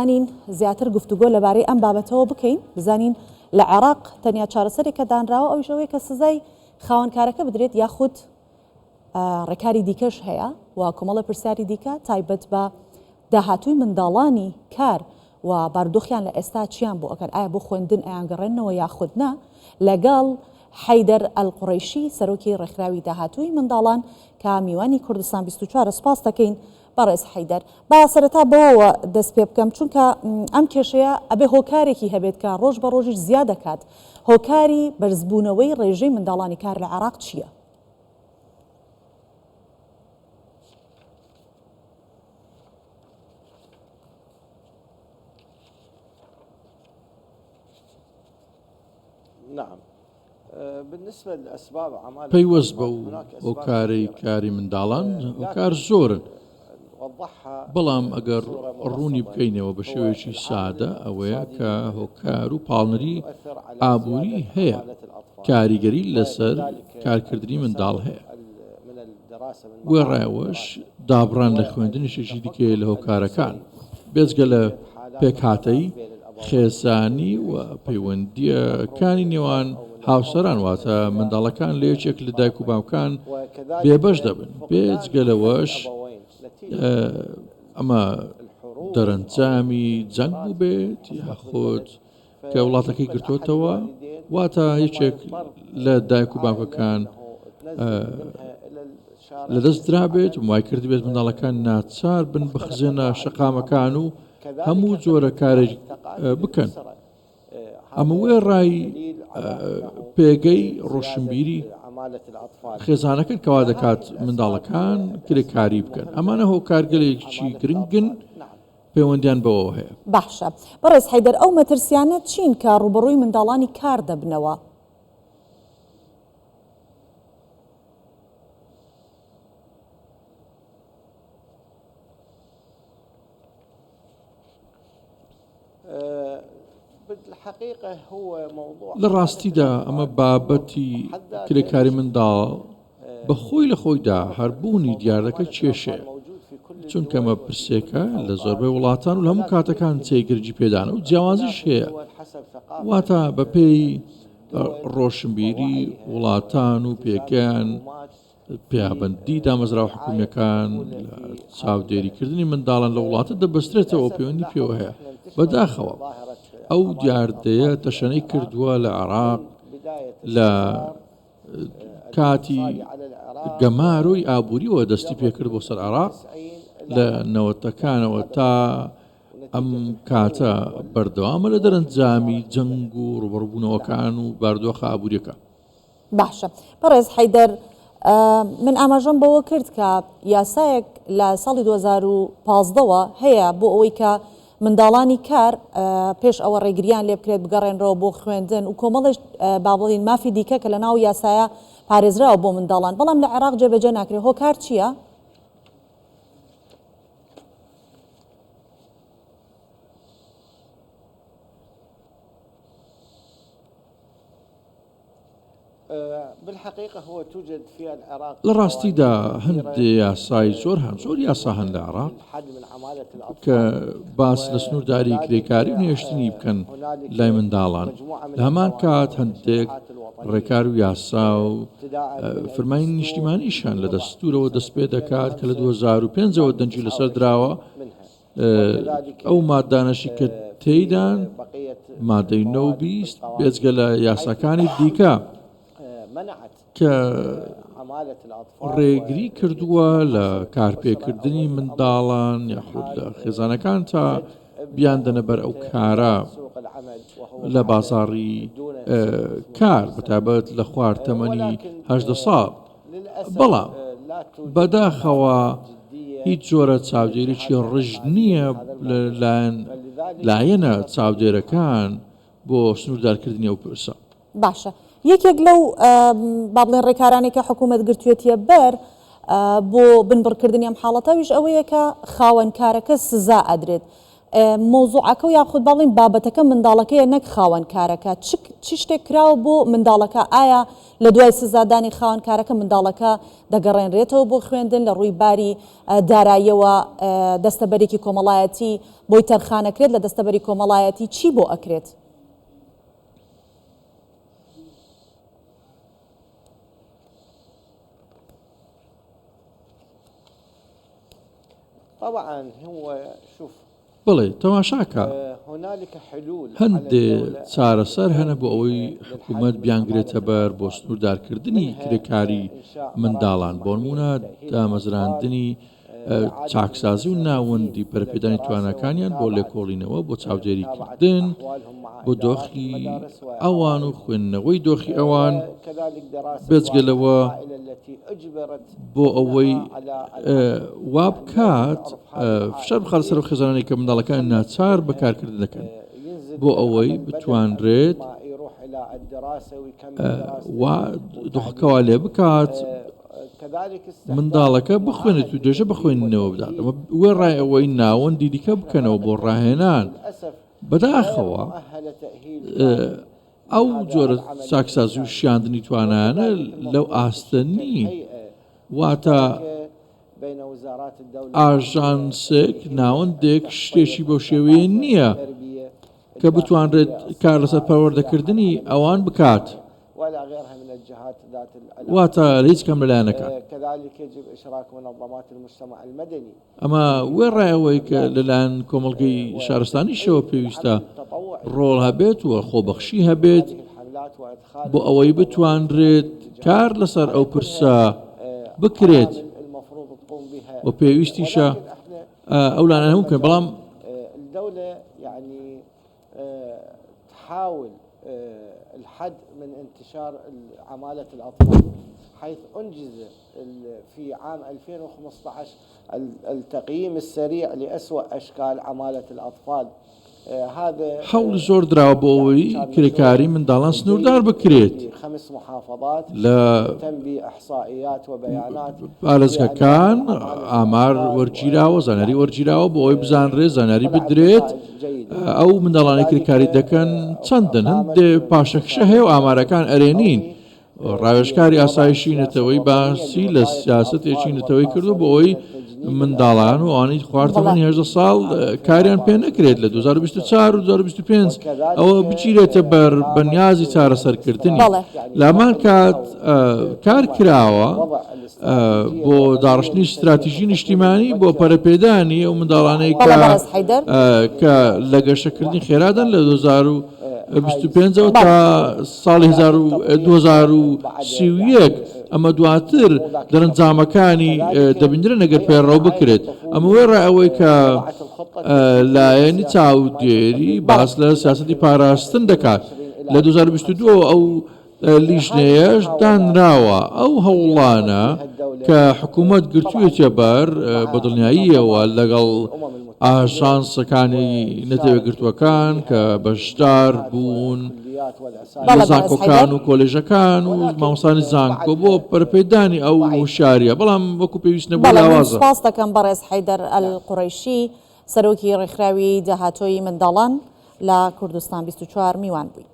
زانین زیاتر گفتوگۆ لەبارەی ئەم بابەتەوە بکەین بزانین لە عێراق تەنیا چارەسەرێکە دانراوە ئەو ژەوەی کە سزای خاوەنکارەکە بدرێت یاخود ڕێکاری دیکەش هەیە و کۆمەڵە پرسیاری دیکە تایبەت بە داهاتووی منداڵانی کار و باردۆخیان لە ئێستا چیان بۆ ئەکەن ئایا بۆ خوێندن ئەیانگەڕێنەوە یاخود نا لەگەڵ حەیدەر ئەلقوڕەیشی سەرۆکی ڕێکخراوی داهاتووی منداڵان کە میوانی کوردستان 24 سپاس دەکەین بەڕێز حەیدەر. با سەرەتا بەوەوە دەست پێ بکەم چونکە ئەم کێشەیە ئەبێ هۆکارێکی هەبێت کە ڕۆژ بە ڕۆژیش زیاد دەکات. هۆکاری بەرزبوونەوەی ڕێژەی منداڵانی کار لە عێراق چییە؟ پەیوەست بە هۆکاری کاری منداڵان هۆکار زۆرن، بەڵام ئەگەر ڕوونی بکەینەوە بە شێوەیەکی سادە ئەوەیە کە هۆکار و پاڵنەری ئابووری هەیە، کاریگەری لەسەر کارکردنی منداڵ هەیە. وێڕایەوەش دابڕان لە خوێندنیشێکی دیکەیە لە هۆکارەکان بێجگە لە پێکهاتەی خێزانی و پەیوەندیەکانی نێوان هاوسەران واتە منداڵەکان لە یەکێک لە دایک و باوکان بێبەش دەبن. بێجگە لەوەش ئەمە دەرەنجامی جەنگ بوو بێت یاخود کە وڵاتەکەی گرتوتەوە واتە یەکێک لە دایک و باوکەکان لەدەست درابێت و وای کرد بێت منداڵەکان ناچار بن بخزێنە شەقامەکان و هەموو جۆرە کارێک بکەن. ئەمە وێڕای پێگەی ڕۆشنبیری خێزانەکەن کەوا دەکات منداڵەکان کرێکاری بکەن. ئەمانە هۆکارگەلێکی گرنگن پەیوەندیان بەوە هەیە. باشە بەڕێز حەیدەر، ئەو مەترسیانە چین کە ڕوبەڕووی منداڵانی کار دەبنەوە؟ لە ڕاستیدا ئەمە بابەتی کرێکاری منداڵ بە خۆی لە خۆیدا هەربوونی دیارەکە کێشەیە، چونکە ئەمە پرسێکە لە زۆربەی وڵاتان و لە هەموو کاتەکان چێگرجی پێدانە و جیاوازیش هەیە، واتە بەپێی ڕۆشنبیری وڵاتان و پێگەیان پیابەندی دامەزراوە حکوومیەکان لە چاودێریکردنی منداڵان لە وڵاتە دەبەسترێتەوە پەیوەندی پێوە هەیە. بەداخەوە ئەو دیاردەیە تەشەنەی کردووە لە عێراق لە کاتی گەماروی ئابووریەوە دەستی پێکرد بۆ سەر عێراق لە نەوەتەکانەوە تا ئەم کاتە بەردەوامە لە دەرەنجامی جەنگ و ڕوبەڕبوونەوەکان و باردۆخە ئابووریەکە. باشە بەڕێز حەیدەر، من ئاماژەم بەوە کرد کە یاسایەک لە ساڵی 2015ەوە هەیە بۆ ئەوەی کە منداڵانی کار پێش ئەوە ڕێگریان لێ بکرێت بگەڕێنەوە بۆ خوێندن و کۆمەڵش با بڵین مافی دیکە کە لە ناو یاسایە پارێزراوە بۆ منداڵان، بەڵام لە عێراق جێبەجێ ناکرێت. هۆکار چییە؟ لە ڕاستیدا هەندێک یاسای زۆر یاسا هەن لە عێراق کە باس لە سنوورداری کرێکاری و نێشتنی بکەن لای منداڵان. لە هەمان کات هەندێک ڕێکار و یاسا و فەرمانی نیشتیمانیشان لە دەستورەوە دەست پێ دەکات کە لە 2005ەوە دەنجی لەسەر دراوە. ئەو مادانەشی کە تێیدان مادەی 9 بێجگە لە یاساکانی دیکە کە ڕێگری کردووە لە کارپێکردنی منداڵان یاخود لە خێزانەکان تا بیاندەنە بەر ئەو کارە لە بازاڕی کار بەتایبەت لە خوار تەمەنی 18 ساڵ. بەڵام بەداخەوە هیچ جۆرە چاودێریی ڕژ نییە لایەنە چاودێرەکان بۆ سنووردارکردنی ئەو پرسە. باشە یەکێک لەو با بڵێن ڕێکارانێک کە حکوومەت گرتوێتیە بەر بۆ بنبڕکردنی ئەم حاڵەتەویش ئەوەیە کە خاوەنکارەکە سزا ئەدرێت. مۆزوعەکە و یاخود باڵین بابەتەکە منداڵەکەیە نەک خاوەنکارەکە چی شتێک کراوە بۆ منداڵەکە ئایا لە دوای سزادانی خاوەنکارەکە منداڵەکە دەگەڕێنرێتەوە بۆ خوێندن لە ڕووی باری داراییەوە دەستەبەرێکی کۆمەڵایەتی بۆی تەرخانەکرێت لە دەستەبەری کۆمەڵایەتی چی بۆ ئەکرێت؟ طبعا هو شوف بڵێ تەماشاکە هنالك حلول هەندێ چارەسەر هەنە بۆ ئەوەی حکوومەت بیانگرێتە بەر بۆ سنووردارکردنی کرێکاری منداڵان بۆ نمونە دامەزراندنی چاکسازی و ناوەندی پەرپێدانی توانەکانیان بۆ لێکۆڵینەوە بۆ چاودێریکردن بۆ دۆخی ئەوان و خوێندنەوەی دۆخی ئەوان بێجگەلەوە بۆ ئەوەی وا بکات فشار بخات سەر خێزانانی کە منداڵەکان ناچار بەکارکردن دەکەن بۆ ئەوەی بتوانرێت دۆخەکەوا لێ بکات منداڵەکە بخوێنێت و دێژە بخوێنینەوە بدات ئەمە وێ ڕای ئەوەی ناوەندی دیکە بکەنەوە بۆ ڕاهێنان بەداخەوە ئەو جۆرە چاکسازی و شیاندنی توانانە لەو ئاستە نین واتە ئاژانسێک ناوەندێک شتێکی بۆ شێوەیە نییە کە بتوانرێت کار لەسەر پەروەردەکردنی ئەوان بکات ولا غيرها من الجهات ذات العلاقة واتا هیچ کەم لەلایەنەکە كذلك يجب إشراك منظمات المجتمع المدني ئەمە وێ ڕایەوەی کە لەلایەن کۆمەڵگەی شارستانیشەوە پێویستە ڕۆڵ هەبێت و خۆبەخشی هەبێت بۆ ئەوەی بتوانرێت کار لەسەر ئەو پرسە بکرێت و پێویستیشە ئەو لایەنە هەموو بکەن بەڵام الدولة يعني تحاول الحد من انتشار عمالة الأطفال حيث أنجز في عام 2015 التقييم السريع لأسوأ أشكال عمالة الأطفال حول زۆر دراوە بۆ ئەوەی کرێکاری منداڵان سنووردار بکرێت لە پارێزگاکان ئامار وەرگیراوە زانیاری وەرگیراوە بۆ ئەوەی بزانرێت زانیاری بدرێت ئەو منداڵانی کرێکاری دەکەن چەندن هەندێ پاشەکشە هەیە و ئامارەکان ئەرێنین ڕاوێژکاری ئاسایشی نەتەوەی باسی لە سیاسەتێکی نەتەوەی کردو بۆ ئەوەی منداڵان و ئەوانەی خواردنی 18 ساڵ کاریان پێ نەکرێت لە 2024 و 2025 ئەوە بچیرێتە بەر بەنیازی چارەسەرکردنی لامان کات کار کراوە بۆ داڕشتنی استراتیژی نیشتیمانی بۆ پەرەپێدانی ئەو منداڵانەی کە لە گەشەکردنی خێرادان لە 2025 تا ساڵی 2031 ئەمە دواتر دەرەنجامەکانی دەبیندرە نەگەر پێڕەو بکرێت ئەمە وێ ڕائەوەی کە لایەنی چاودێری باس لە سیاسەتی پاراستن دەکات لە 2022 ئەو لیژنەیەش دانراوە ئەو هەوڵانە کە حکوومەت گرتوویەتە بەر بەدڵنیاییەوە لەگەڵ ئاژانسەکانی نەتەوەگرتووەکان کە بەشدار بوون زانکۆکان و کۆلێژەکان و مامۆستانی زانکۆ بۆ پەرپێدانی ئەو شاریە بەڵام وەکو پێویست نەبوو لاوازە. سپاس دەکەم بەڕێز حەیدەر ئەلقوڕەیشی سەرۆکی ڕێکخراوی داهاتۆی منداڵان لە کوردستان 24 میوان بووی.